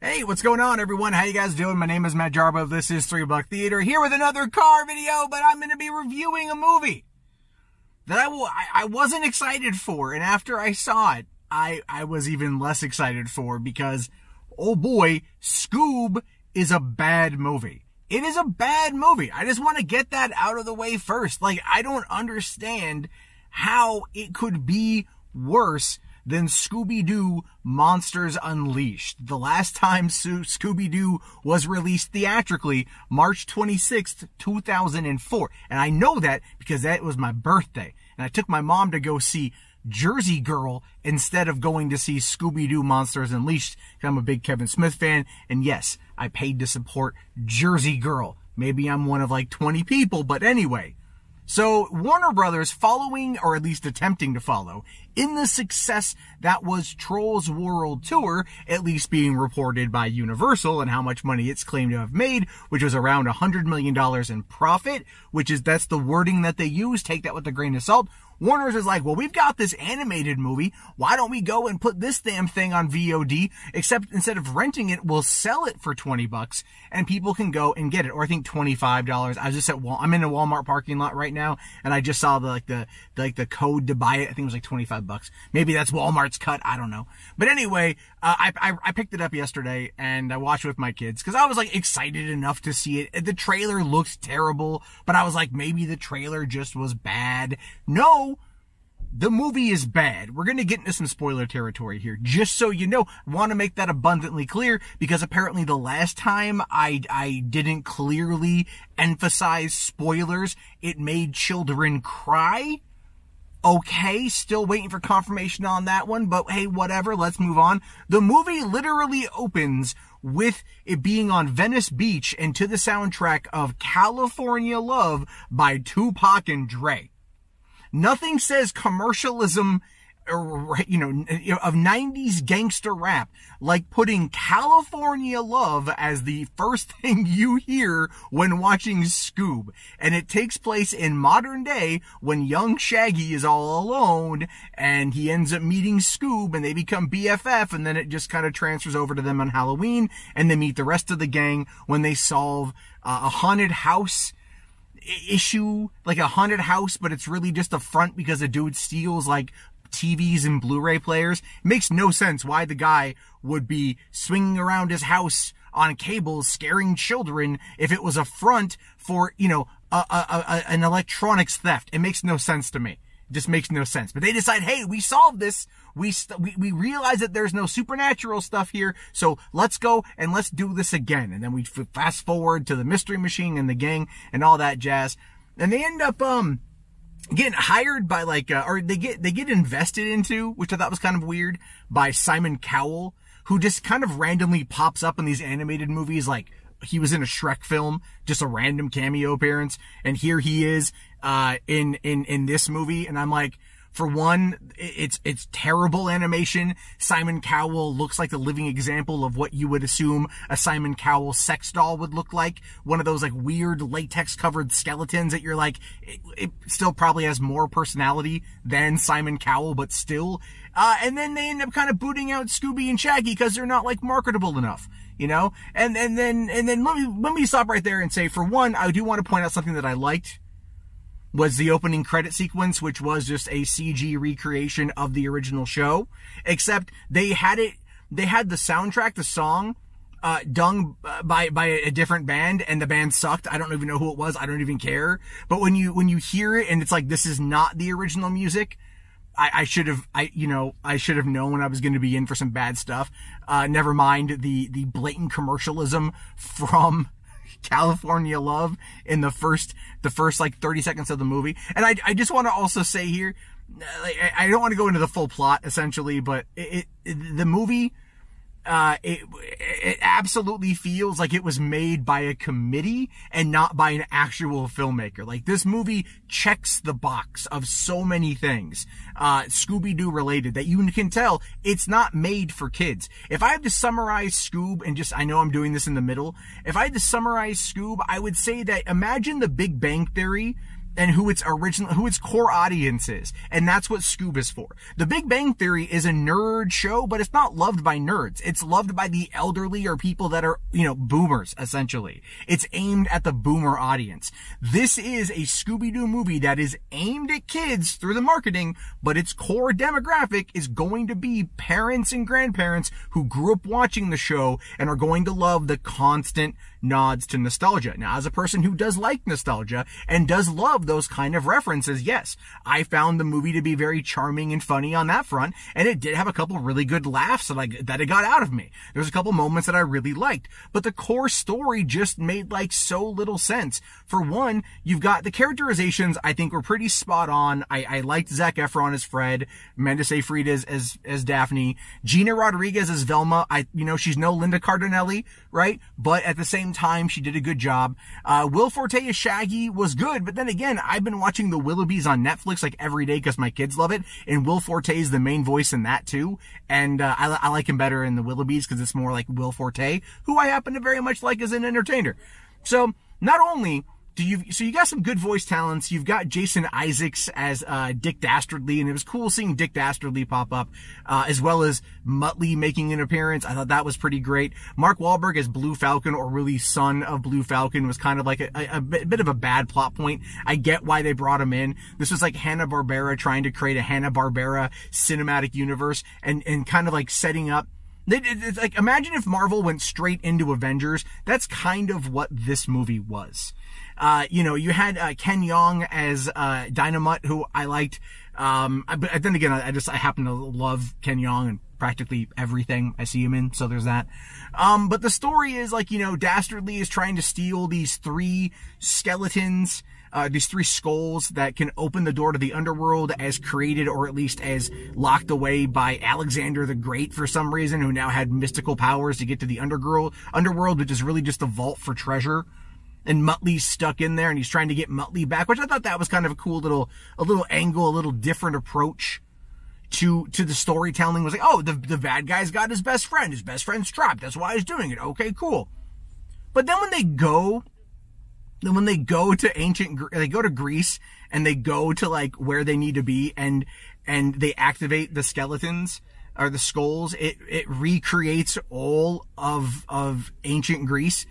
Hey, what's going on, everyone? How you guys doing? My name is Matt Jarbo. This is $3 Theater, here with another car video, but I'm going to be reviewing a movie that I wasn't excited for, and after I saw it, I was even less excited for, because, oh boy, Scoob is a bad movie. It is a bad movie. I just want to get that out of the way first. Like, I don't understand how it could be worse than Scooby-Doo Monsters Unleashed. The last time Scooby-Doo was released theatrically, March 26th, 2004. And I know that because that was my birthday. And I took my mom to go see Jersey Girl instead of going to see Scooby-Doo Monsters Unleashed. I'm a big Kevin Smith fan. And yes, I paid to support Jersey Girl. Maybe I'm one of like 20 people, but anyway. So Warner Brothers, following, or at least attempting to follow, in the success that was Trolls World Tour, at least being reported by Universal and how much money it's claimed to have made, which was around $100 million in profit, that's the wording that they use, take that with a grain of salt. Warner's is like, well, we've got this animated movie. Why don't we go and put this damn thing on VOD? Except instead of renting it, we'll sell it for $20 and people can go and get it. Or I think $25. I was just I'm in a Walmart parking lot right now and I just saw the code to buy it. I think it was like $25. Maybe that's Walmart's cut. I don't know. But anyway, I picked it up yesterday and I watched it with my kids because I was like excited enough to see it. The trailer looked terrible, but I was like, maybe the trailer just was bad. No. The movie is bad. We're going to get into some spoiler territory here, just so you know. I want to make that abundantly clear, because apparently the last time I didn't clearly emphasize spoilers, it made children cry. Okay, still waiting for confirmation on that one, but hey, whatever, let's move on. The movie literally opens with it being on Venice Beach and to the soundtrack of California Love by Tupac and Dre. Nothing says commercialism, of 90s gangster rap like putting California Love as the first thing you hear when watching Scoob. And it takes place in modern day when young Shaggy is all alone and he ends up meeting Scoob and they become BFF, and then it just kind of transfers over to them on Halloween and they meet the rest of the gang when they solve a haunted house issue, like a haunted house, but it's really just a front because the dude steals like TVs and Blu-ray players. It makes no sense why the guy would be swinging around his house on cables scaring children if it was a front for, an electronics theft. It makes no sense to me. It just makes no sense. But they decide, hey, we solved this. We realize that there's no supernatural stuff here, so let's go and let's do this again. And then we fast forward to the Mystery Machine and the gang and all that jazz. And they end up getting hired by or they get invested into, which I thought was kind of weird, by Simon Cowell, who just kind of randomly pops up in these animated movies. Like, he was in a Shrek film, just a random cameo appearance, and here he is in this movie. And I'm like, for one, it's terrible animation. Simon Cowell looks like the living example of what you would assume a Simon Cowell sex doll would look like. One of those like weird latex covered skeletons that you're like, it still probably has more personality than Simon Cowell, but still. And then they end up kind of booting out Scooby and Shaggy because they're not like marketable enough. And then let me stop right there and say, for one, I do want to point out something that I liked was the opening credit sequence, which was just a CG recreation of the original show, except they had the soundtrack, the song, done by a different band, and the band sucked. I don't even know who it was. I don't even care. But when you hear it and it's like, this is not the original music, I should have known when I was going to be in for some bad stuff. Never mind the blatant commercialism from California Love in the first like 30 seconds of the movie. And I just want to also say here, I don't want to go into the full plot essentially, but the movie, it absolutely feels like it was made by a committee and not by an actual filmmaker. Like, this movie checks the box of so many things, Scooby-Doo related, that you can tell it's not made for kids. If I had to summarize Scoob, and I know I'm doing this in the middle, if I had to summarize Scoob, I would say that imagine The Big Bang Theory and who its core audience is. And that's what Scoob is for. The Big Bang Theory is a nerd show, but it's not loved by nerds. It's loved by the elderly or people that are, boomers, essentially. It's aimed at the boomer audience. This is a Scooby-Doo movie that is aimed at kids through the marketing, but its core demographic is going to be parents and grandparents who grew up watching the show and are going to love the constant nods to nostalgia. Now, as a person who does like nostalgia and does love those kind of references, yes, I found the movie to be very charming and funny on that front, and it did have a couple really good laughs that it got out of me. There's a couple moments that I really liked, but the core story just made so little sense. For one, you've got the characterizations I think were pretty spot on. I liked Zac Efron as Fred, Amanda Seyfried as Daphne, Gina Rodriguez as Velma. She's no Linda Cardinelli, right? But at the same time, she did a good job. Will Forte as Shaggy was good, but then again, I've been watching the Willoughbys on Netflix every day because my kids love it, and Will Forte is the main voice in that too, and I like him better in the Willoughbys because it's more like Will Forte, who I happen to very much like as an entertainer. So not only you got some good voice talents. You've got Jason Isaacs as Dick Dastardly, and it was cool seeing Dick Dastardly pop up, as well as Muttley making an appearance. I thought that was pretty great. Mark Wahlberg as Blue Falcon, or really son of Blue Falcon, was kind of like a bit of a bad plot point. I get why they brought him in. This was like Hanna-Barbera trying to create a Hanna-Barbera cinematic universe and kind of setting up. It's imagine if Marvel went straight into Avengers. That's kind of what this movie was. You had Ken Jeong as Dynamite, who I liked. But then again, I happen to love Ken Jeong and practically everything I see him in, so there's that. But the story is Dastardly is trying to steal these three skeletons, these three skulls that can open the door to the underworld, as created or at least as locked away by Alexander the Great for some reason, who now had mystical powers to get to the underworld, which is really just a vault for treasure. And Muttley's stuck in there, and he's trying to get Muttley back, which I thought that was kind of a cool little angle, a little different approach to the storytelling. Was the bad guy's got his best friend. His best friend's trapped. That's why he's doing it. Okay, cool. But then when they go to Greece and they go to where they need to be and they activate the skeletons or the skulls, it recreates all of ancient Greece.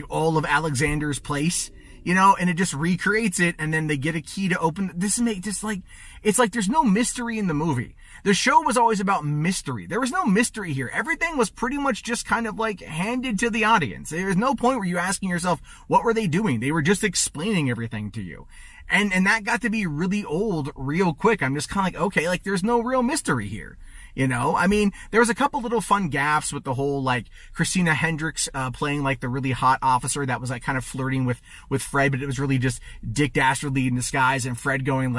All of Alexander's place, and it just recreates it, and then they get a key to open. It's there's no mystery in the movie. The show was always about mystery. There was no mystery here. Everything was pretty much just kind of handed to the audience. There was no point where you're asking yourself, what were they doing? They were just explaining everything to you. And that got to be really old real quick. I'm just kind of okay, there's no real mystery here. There was a couple little fun gaffes with the whole, Christina Hendricks, playing, the really hot officer that was, kind of flirting with Fred, but it was really just Dick Dastardly in disguise, and Fred going,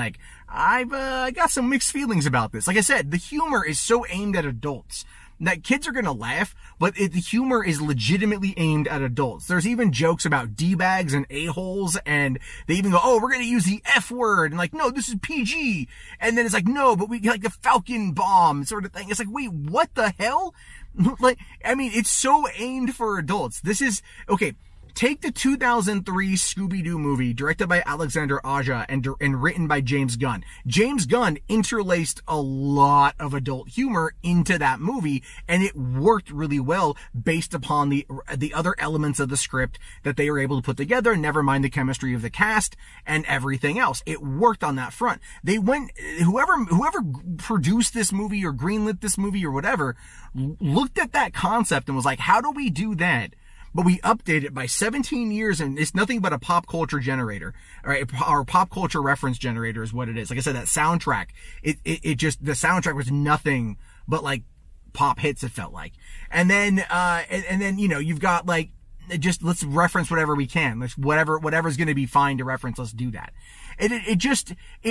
I got some mixed feelings about this. Like I said, the humor is so aimed at adults that kids are gonna laugh, but the humor is legitimately aimed at adults. There's even jokes about D-bags and a-holes, and they even go, we're gonna use the F word, and no, this is PG. And then it's no, but we the Falcon bomb sort of thing. It's wait, what the hell? It's so aimed for adults. This is, okay, take the 2003 Scooby-Doo movie directed by Alexander Aja and written by James Gunn. James Gunn interlaced a lot of adult humor into that movie, and it worked really well based upon the other elements of the script that they were able to put together, never mind the chemistry of the cast and everything else. It worked on that front. They went, whoever produced this movie or greenlit this movie or whatever, looked at that concept and was how do we do that? But we update it by 17 years, and it's nothing but a pop culture generator, right? Or pop culture reference generator is what it is. Like I said, that soundtrack, it just, the soundtrack was nothing but pop hits, it felt like. And then, you've got just let's reference whatever we can. Whatever's going to be fine to reference, let's do that.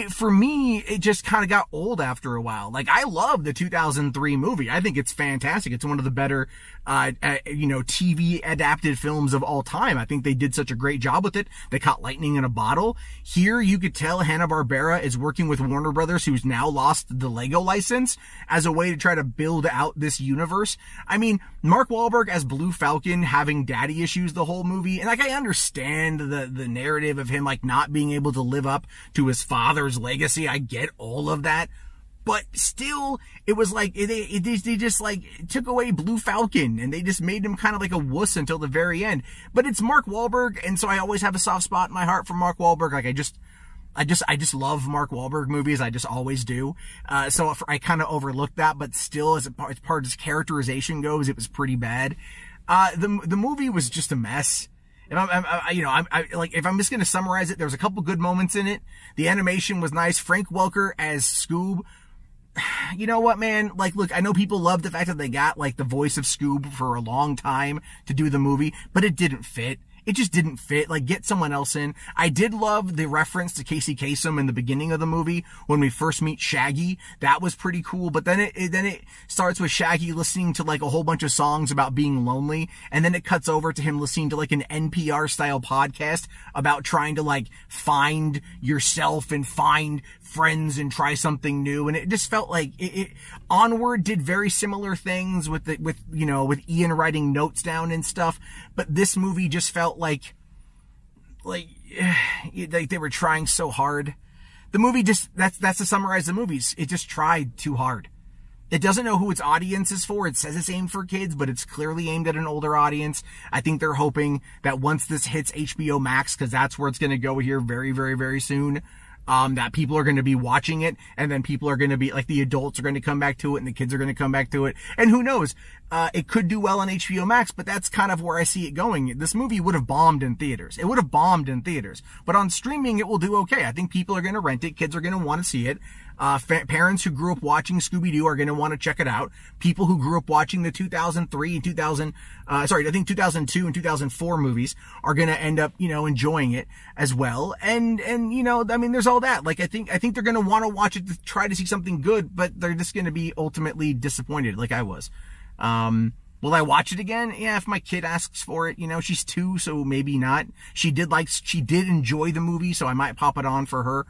For me, it just kind of got old after a while. I love the 2003 movie. I think it's fantastic. It's one of the better, TV adapted films of all time. I think they did such a great job with it. They caught lightning in a bottle. Here, you could tell Hanna-Barbera is working with Warner Brothers, who's now lost the Lego license, as a way to try to build out this universe. Mark Wahlberg as Blue Falcon having daddy issues the whole movie. And I understand the narrative of him, not being able to live up up to his father's legacy. I get all of that. But still, it was like, they just like took away Blue Falcon and they just made him kind of like a wuss until the very end. But it's Mark Wahlberg, and so I always have a soft spot in my heart for Mark Wahlberg. Like I just love Mark Wahlberg movies. I just always do. So I kind of overlooked that, but still, as part of his characterization goes, it was pretty bad. The movie was just a mess. If if I'm just going to summarize it, there was a couple good moments in it. The animation was nice. Frank Welker as Scoob. You know what, man? Like, look, I know people love the fact that they got, like, the voice of Scoob for a long time to do the movie, but it didn't fit. It just didn't fit. Like, get someone else in. I did love the reference to Kiersey Clemons in the beginning of the movie when we first meet Shaggy. That was pretty cool. But then it starts with Shaggy listening to like a whole bunch of songs about being lonely, and then it cuts over to him listening to like an NPR style podcast about trying to like find yourself and find friends and try something new. And it just felt like Onward did very similar things with Ian writing notes down and stuff. But this movie just felt like they were trying so hard. The movie just, that's to summarize the movies. It just tried too hard. It doesn't know who its audience is for. It says it's aimed for kids, but it's clearly aimed at an older audience. I think they're hoping that once this hits HBO Max, because that's where it's going to go here very, very, very soon, that people are going to be watching it, and then people are going to be, like, the adults are going to come back to it, and the kids are going to come back to it, and who knows, it could do well on HBO Max, but that's kind of where I see it going. This movie would have bombed in theaters. It would have bombed in theaters, but on streaming, it will do okay. I think people are going to rent it, kids are going to want to see it. Parents who grew up watching Scooby-Doo are going to want to check it out. People who grew up watching the 2003 and 2002 and 2004 movies are going to end up, enjoying it as well. And, there's all that. Like, I think they're going to want to watch it to try to see something good, but they're just going to be ultimately disappointed like I was. Will I watch it again? Yeah, if my kid asks for it, she's 2, so maybe not. She did enjoy the movie, so I might pop it on for her.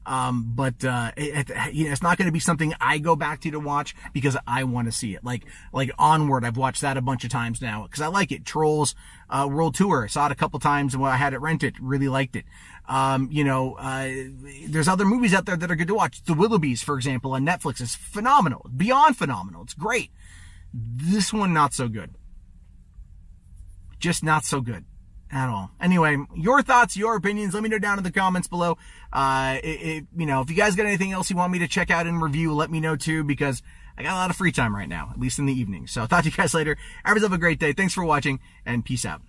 But it's not going to be something I go back to watch because I want to see it. Like Onward, I've watched that a bunch of times now because I like it. Trolls, World Tour, saw it a couple times and I had it rented, really liked it. There's other movies out there that are good to watch. The Willoughbys, for example, on Netflix is phenomenal, beyond phenomenal. It's great. This one, not so good. Just not so good. At all. Anyway, your thoughts, your opinions, let me know down in the comments below. If you guys got anything else you want me to check out and review, let me know too, because I got a lot of free time right now, at least in the evening. So I'll talk to you guys later. Everyone have a great day. Thanks for watching, and peace out.